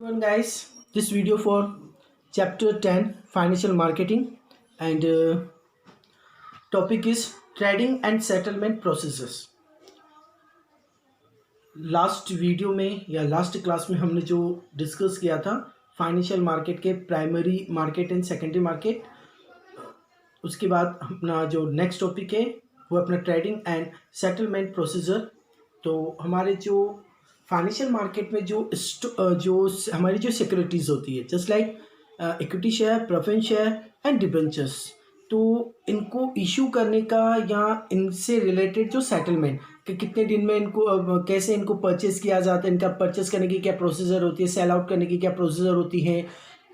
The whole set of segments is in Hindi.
Everyone, guys, this video for chapter 10 financial marketing and topic is trading and settlement processes. Last video में या लास्ट क्लास में हमने जो डिस्कस किया था फाइनेंशियल मार्केट के primary market and secondary market, उसके बाद अपना जो नेक्स्ट टॉपिक है वो अपना ट्रेडिंग एंड सेटलमेंट प्रोसीजर। तो हमारे जो फाइनेंशियल मार्केट में जो हमारी जो सिक्योरिटीज़ होती है just like equity share, preference share and debentures, तो इनको इशू करने का या इनसे रिलेटेड जो सेटलमेंट कि कितने दिन में इनको कैसे इनको परचेस किया जाता है, इनका परचेस करने की क्या प्रोसीजर होती है, सेल आउट करने की क्या प्रोसीजर होती है,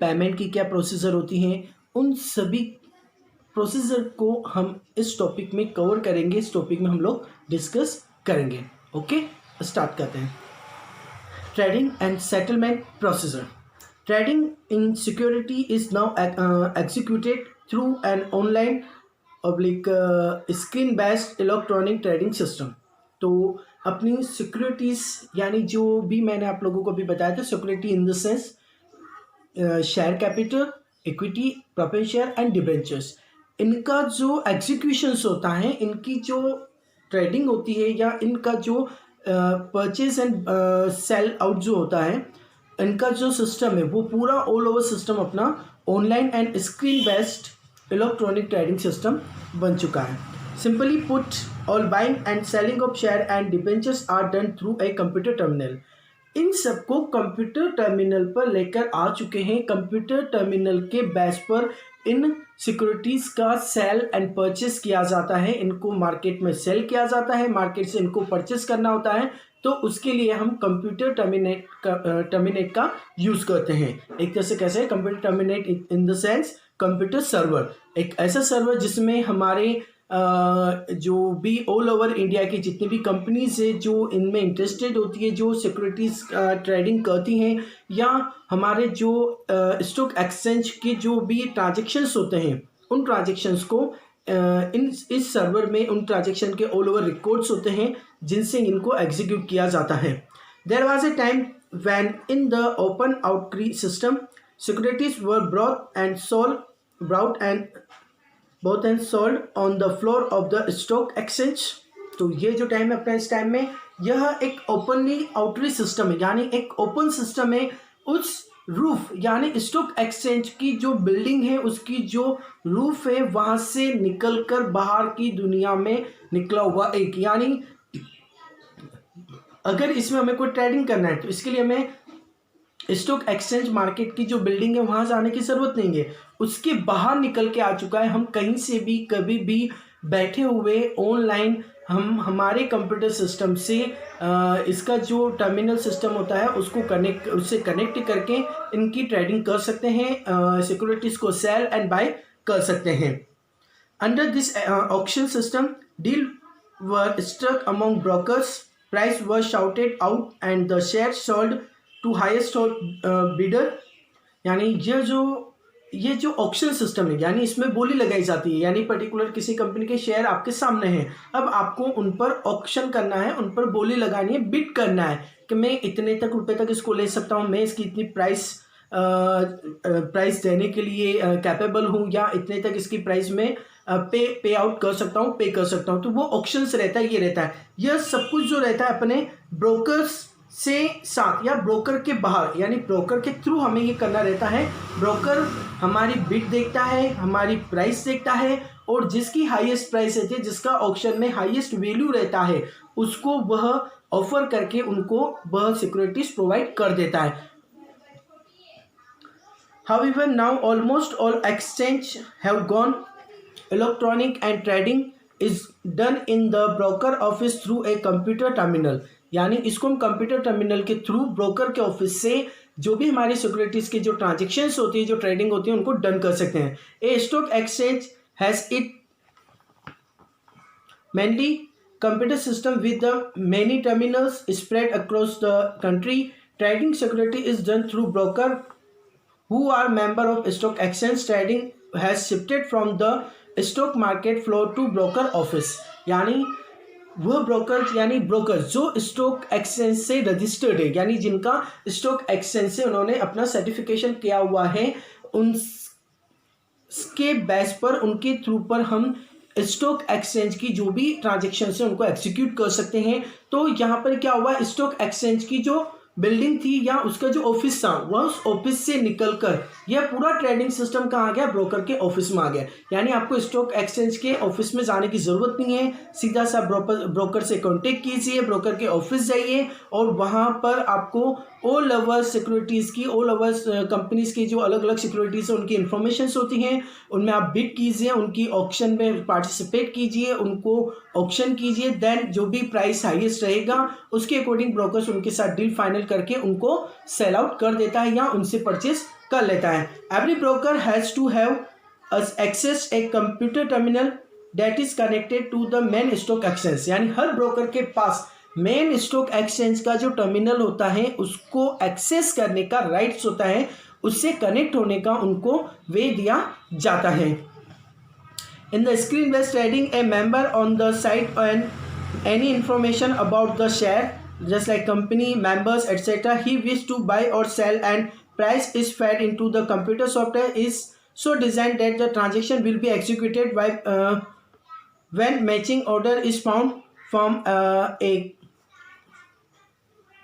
पेमेंट की क्या प्रोसीजर होती है, उन सभी प्रोसीजर को हम इस टॉपिक में कवर करेंगे। इस टॉपिक में हम लोग डिस्कस करेंगे। ओके, स्टार्ट करते हैं। Trading and settlement procedure. Trading in security is now executed through an online screen based electronic trading system. तो अपनी सिक्योरिटीज़ यानी जो भी मैंने आप लोगों को भी बताया था, security in the sense share capital, equity, preference share and debentures, इनका जो एग्जीक्यूशंस होता है, इनकी जो ट्रेडिंग होती है या इनका जो परचेज एंड सेल आउट जो होता है, इनका जो सिस्टम है वो पूरा ऑल ओवर सिस्टम अपना online and screen based electronic trading system बन चुका है। Simply put, all buying and selling of share and debentures are done through a computer terminal. इन सबको कंप्यूटर टर्मिनल पर लेकर आ चुके हैं। कंप्यूटर टर्मिनल के बेस पर इन सिक्योरिटीज़ का सेल एंड परचेस किया जाता है। इनको मार्केट में सेल किया जाता है, मार्केट से इनको परचेस करना होता है, तो उसके लिए हम कंप्यूटर टर्मिनेट का यूज़ करते हैं। एक तरह से कैसे computer terminate in the sense computer server, एक ऐसा सर्वर जिसमें हमारे जो भी ऑल ओवर इंडिया की जितनी भी कंपनीज है जो इनमें इंटरेस्टेड होती है, जो सिक्योरिटीज़ ट्रेडिंग करती हैं, या हमारे जो स्टॉक एक्सचेंज के जो भी ट्रांजेक्शन्स होते हैं, उन ट्रांजेक्शन्स को इस सर्वर में उन ट्रांजेक्शन के ऑल ओवर रिकॉर्ड्स होते हैं जिनसे इनको एग्जीक्यूट किया जाता है। There was a time when in the open outcry system securities were bought and sold on the floor of the stock exchange। तो ये जो टाइम है अपना, इस टाइम में यह एक ओपनली आउटरी सिस्टम है, यानी एक ओपन सिस्टम है। उस रूफ यानी स्टॉक एक्सचेंज की जो बिल्डिंग है, उसकी जो रूफ है, वहां से निकलकर बाहर की दुनिया में निकला हुआ एक, यानी अगर इसमें हमें कोई ट्रेडिंग करना है तो इसके लिए हमें स्टॉक एक्सचेंज मार्केट की जो बिल्डिंग है वहां जाने की जरूरत नहीं है, उसके बाहर निकल के आ चुका है। हम कहीं से भी कभी भी बैठे हुए ऑनलाइन हम हमारे कंप्यूटर सिस्टम से इसका जो टर्मिनल सिस्टम होता है उससे कनेक्ट करके इनकी ट्रेडिंग कर सकते हैं, सिक्योरिटीज को सेल एंड बाय कर सकते हैं। Under this auction system deal were struck among brokers, price were shouted out and the share sold to highest bidder. यानी ये जो ऑक्शन सिस्टम है, यानी इसमें बोली लगाई जाती है, यानी पर्टिकुलर किसी कंपनी के शेयर आपके सामने हैं, अब आपको उन पर ऑक्शन करना है, उन पर बोली लगानी है, बिड करना है कि मैं इतने तक रुपए तक इसको ले सकता हूँ, मैं इसकी इतनी प्राइस देने के लिए कैपेबल हूँ, या इतने तक इसकी प्राइस में पे आउट कर सकता हूँ, पे कर सकता हूँ। तो वो ऑक्शंस रहता है, ये रहता है, यह सब कुछ जो रहता है अपने ब्रोकर्स से साथ या ब्रोकर के बाहर, यानी ब्रोकर के थ्रू हमें ये करना रहता है। ब्रोकर हमारी बिड देखता है, हमारी प्राइस देखता है, और जिसकी हाईएस्ट प्राइस रहती है, जिसका ऑक्शन में हाईएस्ट वैल्यू रहता है, उसको वह ऑफर करके उनको वह सिक्योरिटीज प्रोवाइड कर देता है। However, now almost all exchange have gone electronic and trading is done in the broker office through a computer terminal। यानी इसको हम कंप्यूटर टर्मिनल के थ्रू ब्रोकर के ऑफिस से जो भी हमारी सिक्योरिटीज की जो ट्रांजेक्शन्स होती है, जो ट्रेडिंग होती है, उनको डन कर सकते हैं। A stock exchange has it mainly computer system with the many terminals spread across the country. Trading security is done through broker who are member of stock exchange। trading has shifted from the stock market floor to broker office। यानी वह ब्रोकर यानी ब्रोकर जो स्टॉक एक्सचेंज से रजिस्टर्ड है, यानी जिनका स्टॉक एक्सचेंज से उन्होंने अपना सर्टिफिकेशन किया हुआ है, उनके बेस पर उनके थ्रू पर हम स्टॉक एक्सचेंज की जो भी ट्रांजेक्शन है उनको एग्जीक्यूट कर सकते हैं। तो यहाँ पर क्या हुआ, स्टॉक एक्सचेंज की जो बिल्डिंग थी या उसका जो ऑफिस था वह उस ऑफिस से निकलकर यह पूरा ट्रेडिंग सिस्टम कहाँ आ गया, ब्रोकर के ऑफिस में आ गया। यानी आपको स्टॉक एक्सचेंज के ऑफिस में जाने की जरूरत नहीं है, सीधा सा ब्रोकर से कांटेक्ट कीजिए, ब्रोकर के ऑफिस जाइए और वहाँ पर आपको ऑल ओवर सिक्योरिटीज़ की, ऑल ओवर कंपनीज की जो अलग अलग सिक्योरिटीज़ है उनकी इंफॉर्मेशन होती हैं, उनमें आप बिड कीजिए, उनकी ऑक्शन में पार्टिसिपेट कीजिए, उनको ऑक्शन कीजिए, देन जो भी प्राइस हाईएस्ट रहेगा उसके अकॉर्डिंग ब्रोकर्स उनके साथ डील फाइनल करके उनको सेल आउट कर देता है या उनसे परचेस कर लेता है। Every broker has to have access a computer terminal that is connected to the main stock exchange, यानी हर ब्रोकर के पास मेन स्टॉक एक्सचेंज का जो टर्मिनल होता है उसको एक्सेस करने का राइट्स होता है, उससे कनेक्ट होने का उनको वे दिया जाता है। इन the screen based trading A member on the site and any information about the share just like company members etc he wish to buy or sell and price is fed into the computer software is so designed that the transaction will be executed by when matching order is found from a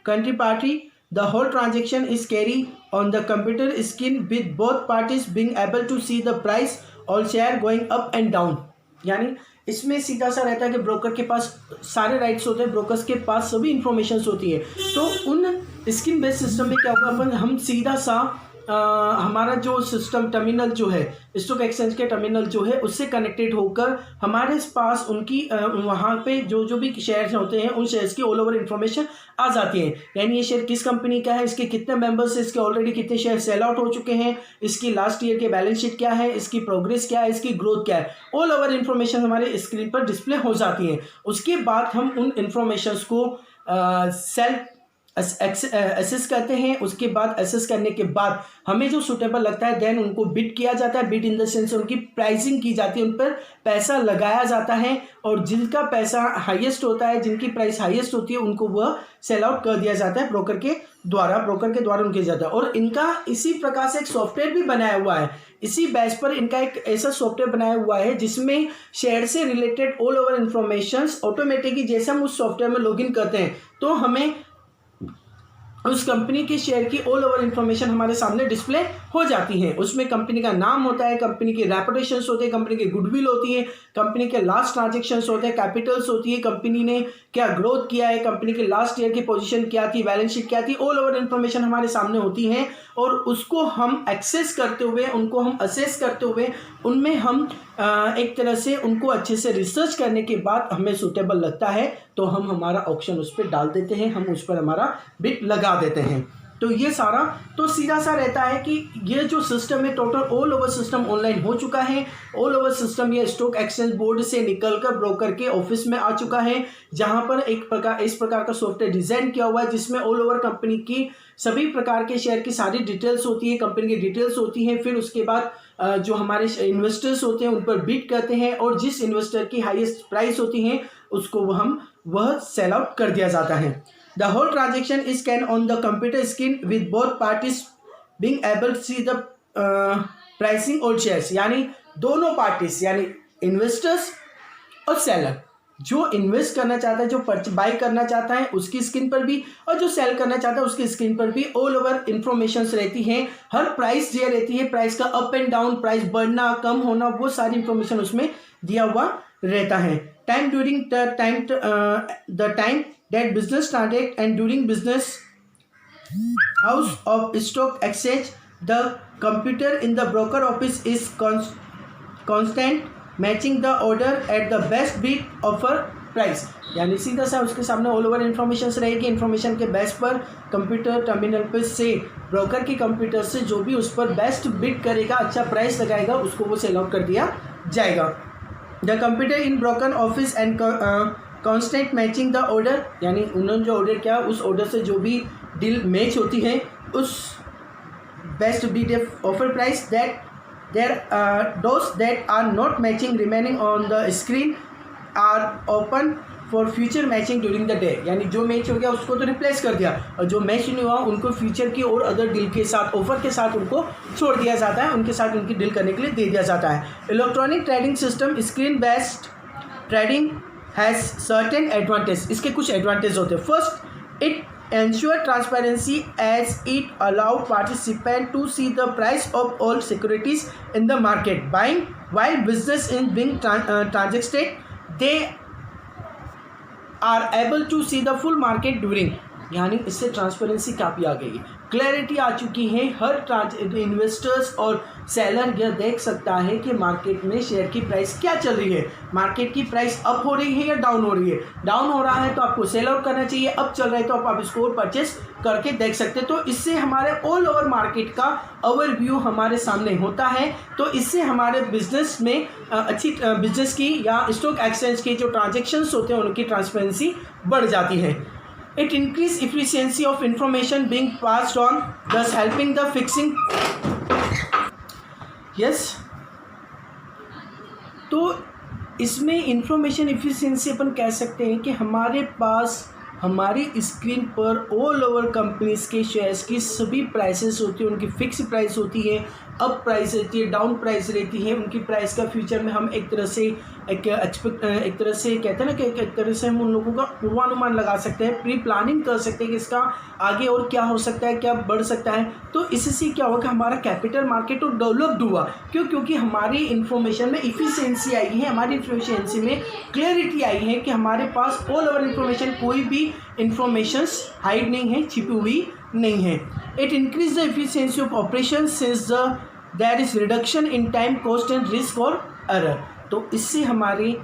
country party. The whole transaction is carried on the computer screen with both parties being able to see the price or share going up and down। यानी इसमें सीधा सा रहता है कि ब्रोकर के पास सारे राइट्स होते हैं, ब्रोकर्स के पास सभी इंफॉर्मेशन होती है। तो उन स्क्रीन बेस्ड सिस्टम में क्या होगा, अपन हम सीधा सा हमारा जो सिस्टम टर्मिनल जो है स्टॉक एक्सचेंज के टर्मिनल जो है उससे कनेक्टेड होकर हमारे पास उनकी वहाँ पे जो भी शेयर्स होते हैं उन शेयर्स की ऑल ओवर इन्फॉर्मेशन आ जाती है। यानी ये शेयर किस कंपनी का है, इसके कितने मेंबर्स हैं, इसके ऑलरेडी कितने शेयर सेल आउट हो चुके हैं, इसकी लास्ट ईयर के बैलेंस शीट क्या है, इसकी प्रोग्रेस क्या है, इसकी ग्रोथ क्या है, ऑल ओवर इन्फॉर्मेशन हमारे स्क्रीन पर डिस्प्ले हो जाती है। उसके बाद हम उन इन्फॉर्मेशन को एसेस करते हैं। उसके बाद एसेस करने के बाद हमें जो सुटेबल लगता है देन उनको बिड किया जाता है। बिड इन द सेंस उनकी प्राइसिंग की जाती है, उन पर पैसा लगाया जाता है और जिनका पैसा हाईएस्ट होता है, जिनकी प्राइस हाईएस्ट होती है उनको वह सेल आउट कर दिया जाता है ब्रोकर के द्वारा उनके जाता है। और इनका इसी प्रकार से एक सॉफ्टवेयर भी बनाया हुआ है, इसी बेस पर इनका एक ऐसा सॉफ्टवेयर बनाया हुआ है जिसमें शेयर से related all over information automatically जैसे हम उस सॉफ्टवेयर में लॉगिन करते हैं तो हमें उस कंपनी के शेयर की ऑल ओवर इन्फॉर्मेशन हमारे सामने डिस्प्ले हो जाती है। उसमें कंपनी का नाम होता है, कंपनी की रेपुटेशंस होते हैं, कंपनी की गुडविल होती है, कंपनी के लास्ट ट्रांजेक्शन्स होते हैं, कैपिटल्स होती है, कंपनी ने क्या ग्रोथ किया है, कंपनी की लास्ट ईयर की पोजीशन क्या थी, बैलेंस शीट क्या थी, ऑल ओवर इन्फॉर्मेशन हमारे सामने होती है। और उसको हम एक्सेस करते हुए, उनको हम असेस करते हुए उनमें हम एक तरह से उनको अच्छे से रिसर्च करने के बाद हमें सूटेबल लगता है तो हम हमारा ऑप्शन उस पर डाल देते हैं, हम उस पर हमारा बिड लगा देते हैं। तो ये सारा तो सीधा सा रहता है कि ये जो सिस्टम है total all over system online हो चुका है। ऑल ओवर सिस्टम ये स्टॉक एक्सचेंज बोर्ड से निकलकर ब्रोकर के ऑफिस में आ चुका है, जहां पर इस प्रकार का सॉफ्टवेयर डिजाइन किया हुआ है जिसमें ऑल ओवर कंपनी की सभी प्रकार के शेयर की सारी डिटेल्स होती है, कंपनी की डिटेल्स होती हैं। फिर उसके बाद जो हमारे इन्वेस्टर्स होते हैं उन पर बिड करते हैं और जिस इन्वेस्टर की हाईएस्ट प्राइस होती है उसको वह सेल आउट कर दिया जाता है। The whole transaction is scanned on the computer screen with both parties being able to see the pricing और shares, यानी दोनों पार्टीज यानी इन्वेस्टर्स और सेलर, जो इन्वेस्ट करना चाहता है, जो बाई करना चाहता है उसकी स्क्रीन पर भी और जो सेल करना चाहता है उसकी स्क्रीन पर भी ऑल ओवर इंफॉर्मेशन रहती है। हर प्राइस जो रहती है, प्राइस का अप एंड डाउन, प्राइस बढ़ना कम होना, वो सारी इंफॉर्मेशन उसमें दिया हुआ रहता है। Time during the time that business transact and during business hours of stock exchange the computer in the broker office is constant matching the order at the best bid offer price, यानी सीधा सा उसके सामने ऑल ओवर इन्फॉर्मेशन रहेगी। इन्फॉर्मेशन के बेस पर कंप्यूटर टर्मिनल पर से ब्रोकर के कंप्यूटर से जो भी उस पर बेस्ट बिड करेगा, अच्छा प्राइस लगाएगा, उसको वो सेल आउट कर दिया जाएगा। The computer in broker office and constant matching the order, यानी उन्होंने जो ऑर्डर किया उस ऑर्डर से जो भी डील मैच होती है उस best bid offer price that there those that are not matching remaining on the screen are open for future matching during the day, यानी जो मैच हो गया उसको तो रिप्लेस कर दिया, और जो मैच नहीं हुआ उनको फ्यूचर की और अदर डील के साथ, ऑफर के साथ उनको छोड़ दिया जाता है, उनके साथ उनकी डील करने के लिए दे दिया जाता है। Electronic trading system screen based trading has certain advantage, इसके कुछ एडवांटेज होते हैं। First, it ensure transparency as it allow participant to see the price of all securities in the market buying while business is being transacted, they are able to see the full market during, यानी इससे ट्रांसपेरेंसी काफ़ी आ गई है, क्लैरिटी आ चुकी है। हर इन्वेस्टर्स और सेलर यह देख सकता है कि मार्केट में शेयर की प्राइस क्या चल रही है, मार्केट की प्राइस अप हो रही है या डाउन हो रही है। डाउन हो रहा है तो आपको सेल आउट करना चाहिए, अप चल रहा है तो आप इसको परचेस करके देख सकते हैं। तो इससे हमारे ऑल ओवर मार्केट का ओवरव्यू हमारे सामने होता है, तो इससे हमारे बिजनेस में अच्छी बिजनेस की या स्टॉक एक्सचेंज के जो ट्रांजेक्शन्स होते हैं उनकी ट्रांसपेरेंसी बढ़ जाती है। It increase efficiency of information being passed on, thus helping the fixing. Yes. तो इसमें इंफॉर्मेशन इफिशिएंसी अपन कह सकते हैं कि हमारे पास हमारी स्क्रीन पर ऑल ओवर कंपनीज के शेयर्स की सभी प्राइसेस होती है, उनकी फिक्स प्राइस होती है, अप प्राइस रहती है, डाउन प्राइस रहती है, उनकी प्राइस का फ्यूचर में हम एक तरह से कहते हैं ना कि एक तरह से हम उन लोगों का पूर्वानुमान लगा सकते हैं, प्री प्लानिंग कर सकते हैं कि इसका आगे और क्या हो सकता है, क्या बढ़ सकता है। तो इससे क्या होगा कि हमारा कैपिटल मार्केट तो डेवलप्ड हुआ, क्योंकि हमारी इन्फॉर्मेशन में इफिशिएंसी आई है, हमारी इन्फॉर्मेशन में क्लियरिटी आई है कि हमारे पास ऑल ओवर इन्फॉर्मेशन, कोई भी इंफॉर्मेशंस हाइड नहीं है, छिपी हुई नहीं है। It increase the efficiency of operation since there is reduction in time, cost and risk और एरर। तो इससे हमारे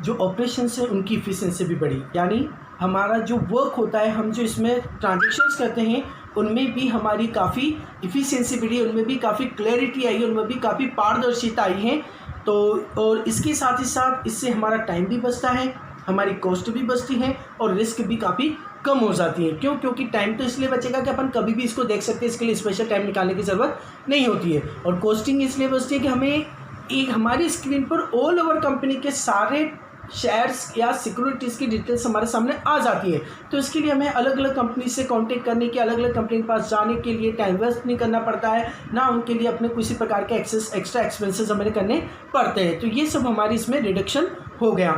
जो ऑपरेशंस हैं उनकी इफिशिएंसी भी बढ़ी, यानी हमारा जो वर्क होता है, हम जो इसमें ट्रांजेक्शन्स करते हैं उनमें भी हमारी काफ़ी इफिशिएंसी बढ़ी, उनमें भी काफ़ी क्लैरिटी आई, उनमें भी काफ़ी पारदर्शिता आई है। तो और इसके साथ ही साथ इससे हमारा टाइम भी बचता है, हमारी कॉस्ट भी बचती है और रिस्क भी काफ़ी कम हो जाती है। क्योंकि टाइम तो इसलिए बचेगा कि अपन कभी भी इसको देख सकते हैं, इसके लिए स्पेशल टाइम निकालने की ज़रूरत नहीं होती है। और कॉस्टिंग इसलिए बचती है कि हमें एक हमारी स्क्रीन पर ऑल ओवर कंपनी के सारे शेयर्स या सिक्योरिटीज़ की डिटेल्स हमारे सामने आ जाती है। तो इसके लिए हमें अलग अलग कंपनी से कांटेक्ट करने की, अलग अलग कंपनी के पास जाने के लिए टाइम वेस्ट नहीं करना पड़ता है, ना उनके लिए अपने किसी प्रकार के एक्स्ट्रा एक्सपेंसेस हमें करने पड़ते हैं। तो ये सब हमारी इसमें रिडक्शन हो गया।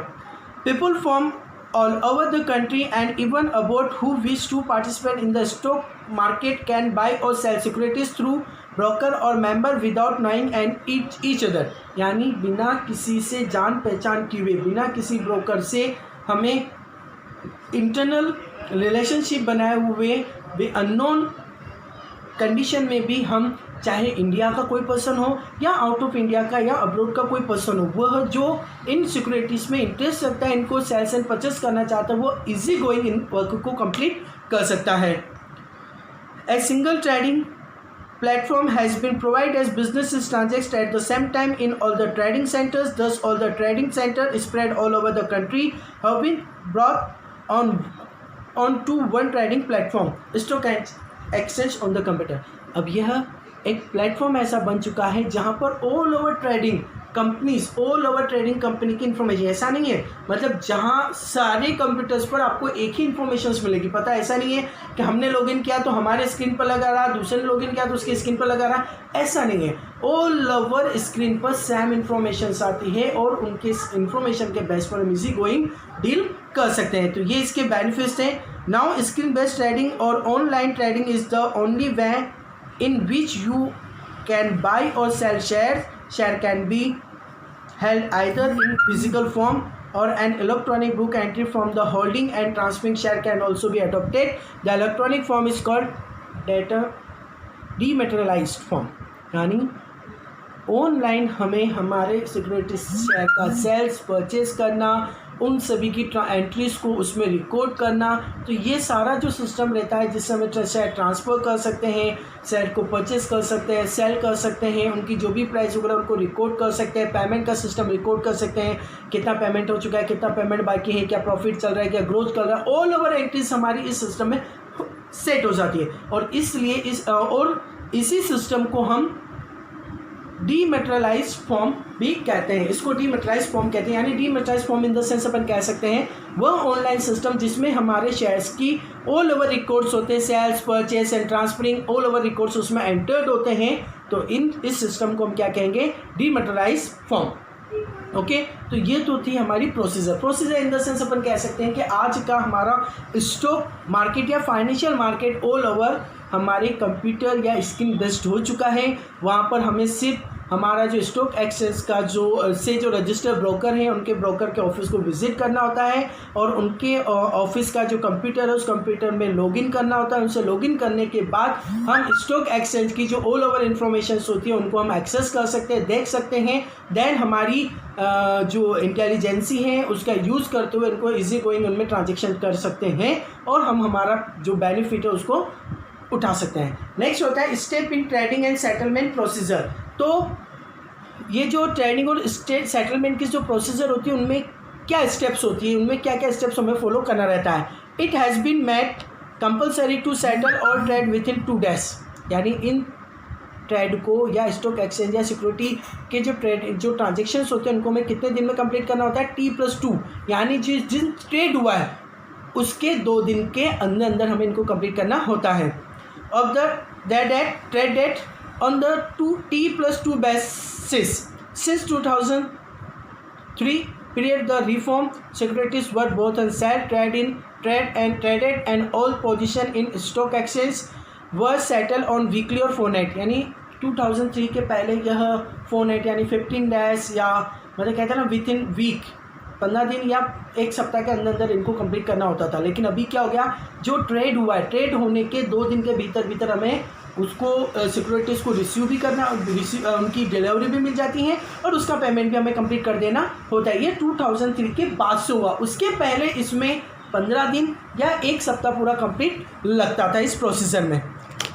People from all over the country and even abroad who wish to participate in the stock market can buy or sell securities through broker or member without knowing and each other, यानी बिना किसी से जान पहचान किए हुए, बिना किसी ब्रोकर से हमें इंटरनल रिलेशनशिप बनाए हुए अननोन कंडीशन में भी हम, चाहे इंडिया का कोई पर्सन हो या आउट ऑफ इंडिया का या अब्रोड का कोई पर्सन हो, वह जो इन सिक्योरिटीज़ में इंटरेस्ट रखता है, इनको सेल्स एंड परचेस करना चाहता है, वो इजी गोइंग इन वर्क को कंप्लीट कर सकता है। A single trading platform has been provided as businesses transact at the same time in all the trading centers. Thus, all the trading centers spread all over the country have been brought on to one trading platform, stock exchange on the computer. अब यह एक प्लेटफॉर्म ऐसा बन चुका है जहाँ पर all over trading companies, all over trading company की इन्फॉर्मेशन, ऐसा नहीं है मतलब जहाँ सारे कंप्यूटर्स पर आपको एक ही इन्फॉर्मेशन मिलेगी, पता ऐसा नहीं है कि हमने लॉगिन किया तो हमारे स्क्रीन पर लगा रहा, दूसरे ने लॉगिन किया तो उसकी स्क्रीन पर लगा रहा, ऐसा नहीं है। ऑल ओवर स्क्रीन पर सेम इन्फॉर्मेशन आती है और उनके इन्फॉर्मेशन के बेस पर हम इजी गोइंग डील कर सकते हैं। तो ये इसके बेनिफिट्स हैं। नाउ स्क्रीन बेस्ड ट्रेडिंग और online trading is the only way in which you can buy or sell shares. Share can be held either in physical form or an electronic book entry from the holding and transferring share can also be adopted. The electronic form is called dematerialized form, यानी ऑनलाइन हमें हमारे सिक्योरिटी शेयर का सेल्स परचेज करना, उन सभी की एंट्रीज को उसमें रिकॉर्ड करना, तो ये सारा जो सिस्टम रहता है जिससे हम शेयर ट्रांसफ़र कर सकते हैं, शेयर को परचेज कर सकते हैं, सेल कर सकते हैं, उनकी जो भी प्राइस वगैरह उनको रिकॉर्ड कर सकते हैं, पेमेंट का सिस्टम रिकॉर्ड कर सकते हैं, कितना पेमेंट हो चुका है, कितना पेमेंट बाकी है, क्या प्रॉफिट चल रहा है, क्या ग्रोथ कर रहा है, ऑल ओवर एंट्रीज हमारी इस सिस्टम में सेट हो जाती है। और इसलिए इसी सिस्टम को हम डीमैटेरियलाइज्ड फॉर्म भी कहते हैं, इसको डीमैटेरियलाइज्ड फॉर्म कहते हैं। यानी डीमैटेरियलाइज्ड फॉर्म इन द सेंस अपन कह सकते हैं वह ऑनलाइन सिस्टम जिसमें हमारे शेयर्स की ऑल ओवर रिकॉर्ड्स होते हैं, sales purchase and transferring all over records उसमें एंटर्ड होते हैं। तो इस सिस्टम को हम क्या कहेंगे, डीमैटेरियलाइज्ड फॉर्म। ओके तो ये तो थी हमारी प्रोसीजर इन द सेंस अपन कह सकते हैं कि आज का हमारा स्टॉक मार्केट या फाइनेंशियल मार्केट ऑल ओवर हमारे कंप्यूटर या स्क्रीन बेस्ड हो चुका है। वहाँ पर हमें सिर्फ हमारा जो स्टॉक एक्सचेंज का जो रजिस्टर ब्रोकर हैं उनके ब्रोकर के ऑफिस को विजिट करना होता है और उनके ऑफिस का जो कंप्यूटर है उस कंप्यूटर में लॉगिन करना होता है। उनसे लॉगिन करने के बाद हम स्टॉक एक्सचेंज की जो ऑल ओवर इन्फॉर्मेशन होती है उनको हम एक्सेस कर सकते हैं, देख सकते हैं। देन हमारी जो इंटेलिजेंसी है उसका यूज़ करते हुए इनको इजी गोइंग उनमें ट्रांजेक्शन कर सकते हैं और हम हमारा जो बेनिफिट है उसको उठा सकते हैं। नेक्स्ट होता है step in trading and settlement procedure. तो ये जो ट्रेडिंग और सेटलमेंट की जो प्रोसीजर होती है उनमें क्या स्टेप्स होती है, उनमें क्या क्या स्टेप्स हमें फॉलो करना रहता है। It has been made compulsory to settle और ट्रेड विद इन 2 days। यानी इन ट्रेड को या स्टॉक एक्सचेंज या सिक्योरिटी के जो ट्रांजेक्शन्स होते हैं उनको हमें कितने दिन में कंप्लीट करना होता है, T+2। यानी जिस ट्रेड हुआ है उसके 2 दिन के अंदर अंदर हमें इनको कंप्लीट करना होता है। Of the trade date on the T+2 basis since 2003 period the reform securities were both on sell traded and all position in stock exchange were settled on weekly और fortnight। यानी 2003 के पहले यह fortnight यानी 15 days या मतलब कहते हैं ना विद इन वीक 15 दिन या एक सप्ताह के अंदर अंदर इनको कंप्लीट करना होता था। लेकिन अभी क्या हो गया, जो ट्रेड हुआ है ट्रेड होने के 2 दिन के भीतर हमें उसको सिक्योरिटीज़ को रिसीव भी करना, उनकी डिलीवरी भी मिल जाती है और उसका पेमेंट भी हमें कंप्लीट कर देना होता है। ये 2003 के बाद से हुआ, उसके पहले इसमें 15 दिन या एक सप्ताह पूरा कंप्लीट लगता था इस प्रोसीजर में।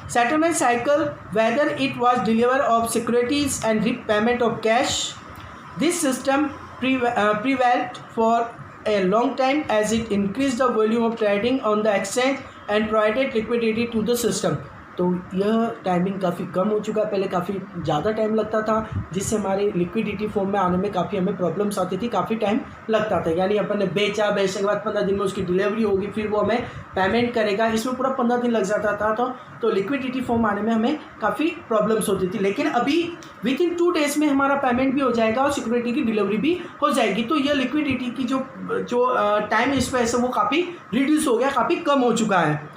Settlement cycle whether it was deliver of securities and repayment of cash, this system prevailed for a long time as it increased the volume of trading on the exchange and provided liquidity to the system। तो यह टाइमिंग काफ़ी कम हो चुका है, पहले काफ़ी ज़्यादा टाइम लगता था जिससे हमारे लिक्विडिटी फॉर्म में आने में काफ़ी हमें प्रॉब्लम्स आती थी, काफ़ी टाइम लगता था। यानी अपन ने बेचने के बाद 15 दिन में उसकी डिलीवरी होगी, फिर वो हमें पेमेंट करेगा, इसमें पूरा 15 दिन लग जाता था। तो लिक्विडिटी फॉर्म आने में हमें काफ़ी प्रॉब्लम्स होती थी। लेकिन अभी विद इन 2 days में हमारा पेमेंट भी हो जाएगा और सिक्योरिटी की डिलीवरी भी हो जाएगी। तो यह लिक्विडिटी की जो टाइम स्पेस है वो काफ़ी रिड्यूस हो गया, काफ़ी कम हो चुका है।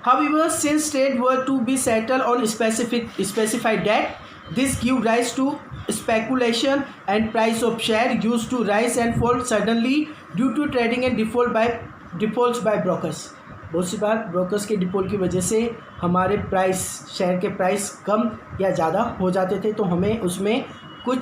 However, since trade were to be settled on specified date, this give rise to speculation and price of share used to rise and fall suddenly due to trading and defaults by brokers। बहुत सी बार ब्रोकर्स के डिफॉल्ट की वजह से हमारे शेयर के प्राइस कम या ज़्यादा हो जाते थे, तो हमें उसमें कुछ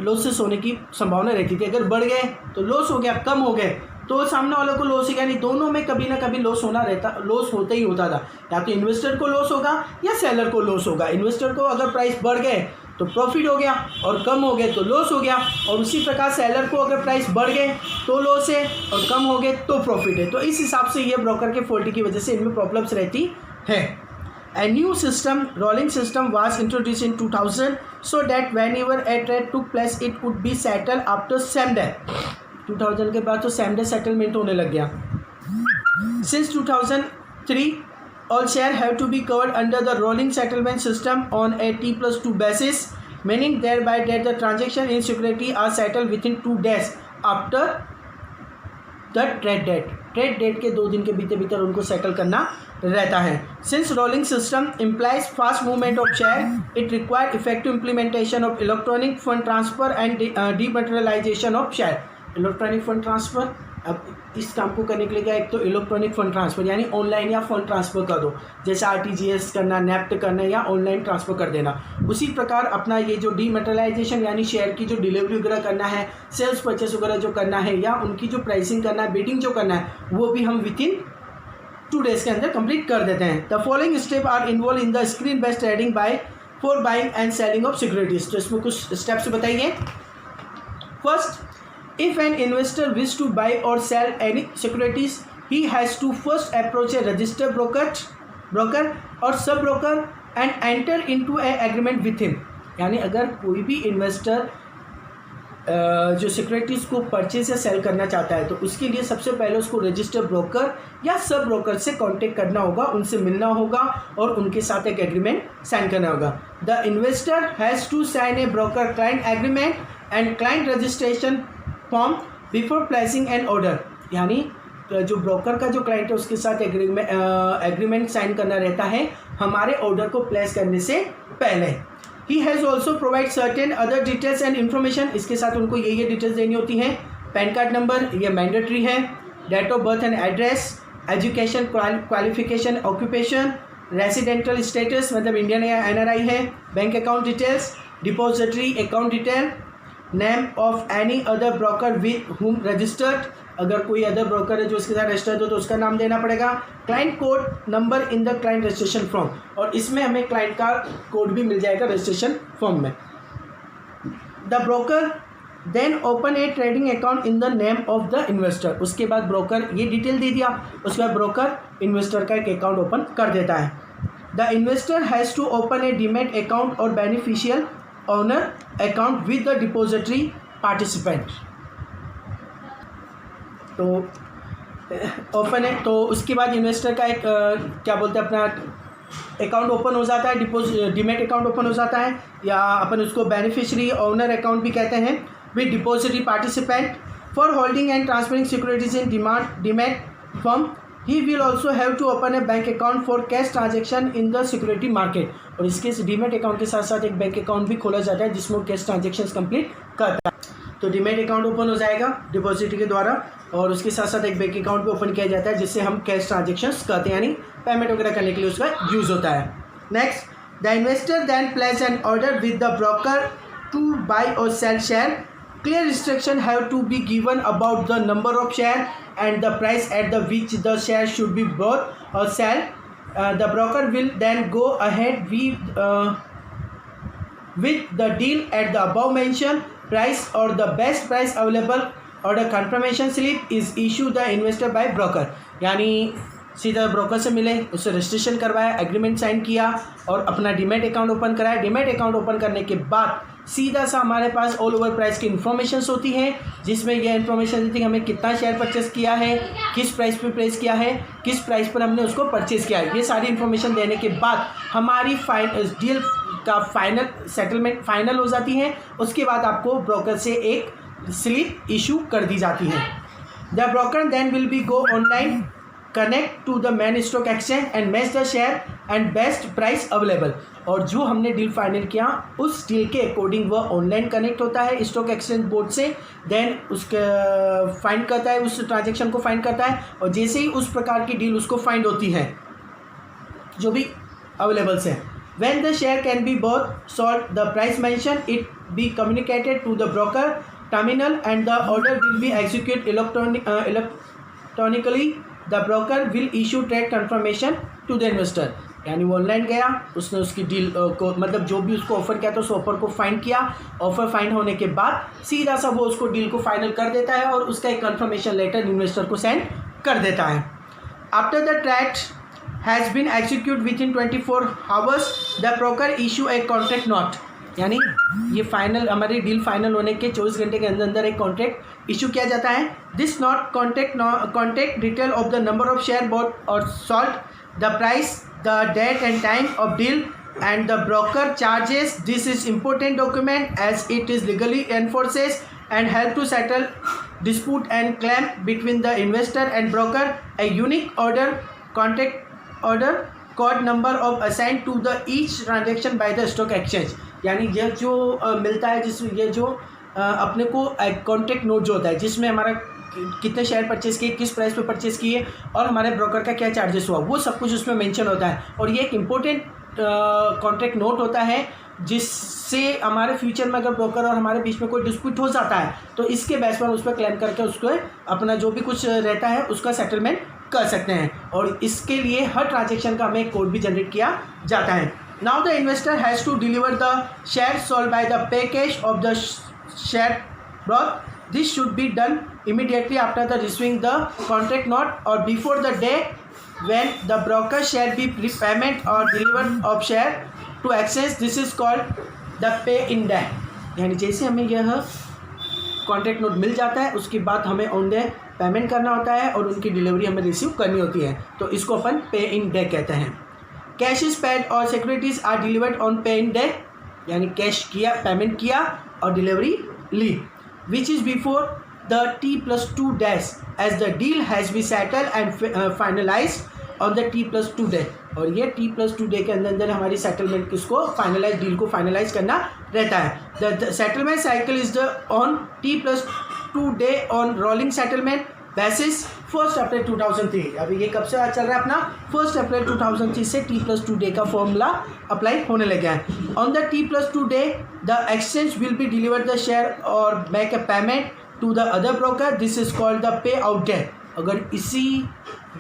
लॉसेस होने की संभावना रहती थी। अगर बढ़ गए तो लॉस हो गया, कम हो गए तो सामने वालों को लॉस ही, यानी दोनों में कभी ना कभी लॉस होता ही होता था। या तो इन्वेस्टर को लॉस होगा या सेलर को लॉस होगा। इन्वेस्टर को अगर प्राइस बढ़ गए तो प्रॉफिट हो गया और कम हो गए तो लॉस हो गया, और उसी प्रकार सेलर को अगर प्राइस बढ़ गए तो लॉस है और कम हो गए तो प्रॉफिट है। तो इस हिसाब से ये ब्रोकर के फॉल्ट की वजह से इनमें प्रॉब्लम्स रहती है। A new system, rolling system, was introduced in 2000 so that whenever a trade took place it would be settled after same day। 2000 के बाद तो सेम डे सेटलमेंट होने लग गया। Since 2003 all share have to be covered under the rolling settlement system on a T+2 basis, meaning thereby that the transaction in security are settled within 2 days after the trade date। Trade date के 2 दिन के भीतर उनको सेटल करना रहता है। Since rolling system implies fast movement of share, it require effective implementation of electronic fund transfer and dematerialization of share। Electronic fund transfer, अब इस काम को करने के लिए क्या, एक तो इलेक्ट्रॉनिक फ़ंड ट्रांसफ़र यानी ऑनलाइन या फ़ंड ट्रांसफ़र कर दो, जैसे RTGS करना, नेफ्ट करना या ऑनलाइन ट्रांसफ़र कर देना। उसी प्रकार अपना ये जो डीमैटेरियलाइजेशन यानी शेयर की जो डिलीवरी वगैरह करना है, सेल्स परचेस वगैरह जो करना है या उनकी जो प्राइसिंग करना है, बिडिंग जो करना है, वो भी हम विद इन 2 days के अंदर कंप्लीट कर देते हैं। The following step are involve in the screen based trading for buying and selling of securities. तो इसमें कुछ स्टेप्स बताइए। First, if an investor wish to buy or sell any securities, he has to first approach a registered broker or sub broker and enter into A agreement with him. यानी अगर कोई भी इन्वेस्टर जो सिक्योरिटीज़ को परचेज या सेल करना चाहता है तो उसके लिए सबसे पहले उसको रजिस्टर ब्रोकर या सब ब्रोकर से कांटेक्ट करना होगा, उनसे मिलना होगा और उनके साथ एक एग्रीमेंट साइन करना होगा। The investor has to sign a broker client agreement and client registration form before placing an order. यानी जो ब्रोकर का जो क्लाइंट है उसके साथ एग्रीमेंट साइन करना रहता है हमारे ऑर्डर को प्लेस करने से पहले। He has also provide certain other details and information। इसके साथ उनको ये डिटेल्स देनी होती हैं। पैन कार्ड नंबर ये मैंडेटरी है, date of birth and address, education qualification, occupation, residential status मतलब इंडियन या NRI है, bank account details, depository account detail, name of any other broker with whom registered. अगर कोई अदर ब्रोकर है जो उसके साथ रजिस्टर्ड हो तो उसका नाम देना पड़ेगा। Client code number in the client registration form, और इसमें हमें क्लाइंट का कोड भी मिल जाएगा रजिस्ट्रेशन फॉर्म में। The broker then open a trading account in the name of the investor. उसके बाद ब्रोकर ये डिटेल दे दिया, उसके बाद ब्रोकर इन्वेस्टर का एक अकाउंट ओपन कर देता है। The investor has to open a demat account or beneficial owner account with the depository participant. तो ओपन है तो उसके बाद इन्वेस्टर का एक क्या बोलते हैं अपना अकाउंट ओपन हो जाता है, डीमैट अकाउंट ओपन हो जाता है, या अपन उसको बेनिफिशियरी ओनर अकाउंट भी कहते हैं, with depository participant for holding and transferring securities in demat form. He will also have to open a bank account for cash transaction in the security market. और इसके डीमैट अकाउंट के साथ साथ एक बैंक अकाउंट भी खोला जाता है जिसमें कैश ट्रांजेक्शन कंप्लीट करता है। तो डीमैट अकाउंट ओपन हो जाएगा डिपॉजिटरी के द्वारा, और उसके साथ साथ एक बैंक अकाउंट भी ओपन किया जाता है जिससे हम कैश ट्रांजेक्शंस करते हैं, यानी पेमेंट वगैरह करने के लिए उसका यूज़ होता है। Next, the investor then place an order with the broker to buy or sell share. Clear instruction have to be given about the number of share and the price at the which the share should be bought or sell. The broker will then go ahead with the deal at the above mentioned price or the best price available, or the confirmation slip is issued the investor by broker। यानी सीधा ब्रोकर से मिले, उससे रजिस्ट्रेशन करवाया, एग्रीमेंट साइन किया और अपना डीमैट अकाउंट ओपन कराया। डीमैट अकाउंट ओपन करने के बाद सीधा सा हमारे पास ऑल ओवर प्राइस की इन्फॉर्मेशंस होती हैं, जिसमें यह इन्फॉर्मेशन देती है हमें कितना शेयर परचेस किया है, किस प्राइस पे प्लेस किया है, किस प्राइस पर हमने उसको परचेस किया है। ये सारी इन्फॉर्मेशन देने के बाद हमारी डील का फाइनल सेटलमेंट फाइनल हो जाती है। उसके बाद आपको ब्रोकर से एक स्लिप इशू कर दी जाती है। The broker then will be go online connect to the main stock exchange and match the share and best price available. और जो हमने डील फाइनल किया उस डील के अकॉर्डिंग वह ऑनलाइन कनेक्ट होता है स्टॉक एक्सचेंज बोर्ड से, देन उसका फाइंड करता है, उस ट्रांजेक्शन को फाइंड करता है, और जैसे ही उस प्रकार की डील उसको फाइंड होती है जो भी अवेलेबल्स है, when the share can be bought, sold, the price mentioned it be communicated to the broker terminal and the order will be executed electronically। The broker will issue trade confirmation to the investor। यानी वो ऑनलाइन गया, उसने उसकी डील को मतलब जो भी उसको ऑफर किया था उस ऑफर को फाइंड किया, ऑफर फाइंड होने के बाद सीधा सा वो उसको डील को फाइनल कर देता है और उसका एक कंफर्मेशन लेटर इन्वेस्टर को सेंड कर देता है। After the trade has been executed within 24 hours, the broker issue a contract note। यानी ये फाइनल हमारी डील फाइनल होने के 24 घंटे के अंदर अंदर एक कॉन्ट्रैक्ट इशू किया जाता है। This note contact detail of the number of share bought or sold, the price, the date and time of deal and the broker charges। This is important document as it is legally enforces and help to settle dispute and claim between the investor and broker। A unique order contract order code number of assigned to the each transaction by the stock exchange। यानी यह जो मिलता है जिस ये जो अपने को कॉन्ट्रैक्ट नोट जो होता है जिसमें हमारा कितने शेयर परचेस किए, किस प्राइस पे परचेस किए और हमारे ब्रोकर का क्या चार्जेस हुआ, वो सब कुछ उसमें मेंशन होता है। और ये एक इम्पोर्टेंट कॉन्ट्रैक्ट नोट होता है जिससे हमारे फ्यूचर में अगर ब्रोकर और हमारे बीच में कोई डिस्प्यूट हो जाता है तो इसके बेस पर उस पर क्लेम करके उसको अपना जो भी कुछ रहता है उसका सेटलमेंट कर सकते हैं। और इसके लिए हर ट्रांजेक्शन का हमें एक कोड भी जनरेट किया जाता है। Now the investor has to deliver the share sold by the pay cash of the share brought. This should be done immediately after the receiving the contract note or before the day when the broker shall be prepayment or delivered of share to exchange, this is called the pay in day। यानी जैसे हमें यह कॉन्ट्रैक्ट नोट मिल जाता है उसके बाद हमें ऑन डे पेमेंट करना होता है और उनकी डिलीवरी हमें रिसीव करनी होती है, तो इसको अपन पे इन डे कहते हैं। कैश इज पेड और securities are delivered on pay in day, यानी कैश किया, पेमेंट किया और डिलीवरी ली, which is before the T+2 days as the deal has been settled and finalized on the T+2 day। और ये T+2 डे के अंदर हमारी सेटलमेंट किसको फाइनलाइज, डील को फाइनलाइज करना रहता है। The settlement cycle is the on T+2 day on rolling settlement basis 1 अप्रैल 2003। अभी ये कब से चल रहा है अपना, 1 अप्रैल 2003 से T+2 डे का फॉर्मूला अप्लाई होने लगा है। On the T+2 day the exchange will be deliver the share और make a payment to the other broker, this is called the pay out day. अगर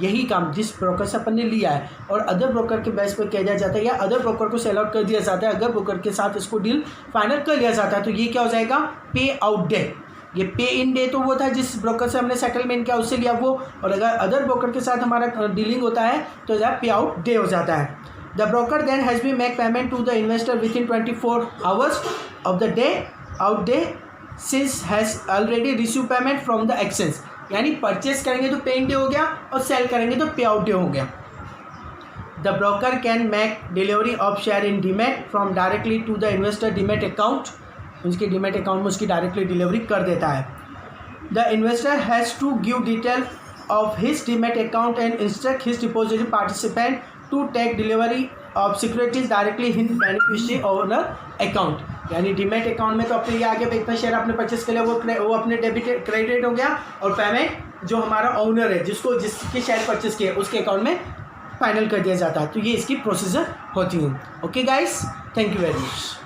यही काम जिस ब्रोकर से अपन ने लिया है और अदर ब्रोकर के बेस पर किया जाता है या अदर ब्रोकर को सेल आउट कर दिया जाता है, अगर ब्रोकर के साथ इसको डील फाइनल कर लिया जाता है, तो ये क्या हो जाएगा, पे आउट डे। ये पे इन डे तो वो था जिस ब्रोकर से हमने सेटलमेंट किया उससे लिया वो, और अगर अदर ब्रोकर के साथ हमारा डीलिंग होता है तो पे आउट डे हो जाता है। The broker then has been make payment to the investor within 24 hours of the day out day since has already receive payment from the exchange. यानी परचेस करेंगे तो पे इन डे हो गया और सेल करेंगे तो पे आउट डे हो गया। The broker can make delivery of share in demat from directly to the investor demat account, उसके डीमेट अकाउंट में उसकी डायरेक्टली डिलीवरी कर देता है। The investor has to give detail of his demat account and instruct his depository participant to take delivery of securities directly in beneficiary owner account. यानी डीमेट अकाउंट में तो अपने ये आगे इतना शेयर आपने परचेस कर लिया वो अपने डेबिट क्रेडिट हो गया, और पेमेंट जो हमारा ओनर है जिसके शेयर परचेस किए उसके अकाउंट में फाइनल कर दिया जाता है। तो ये इसकी प्रोसीजर होती है। Okay guys, thank you very much.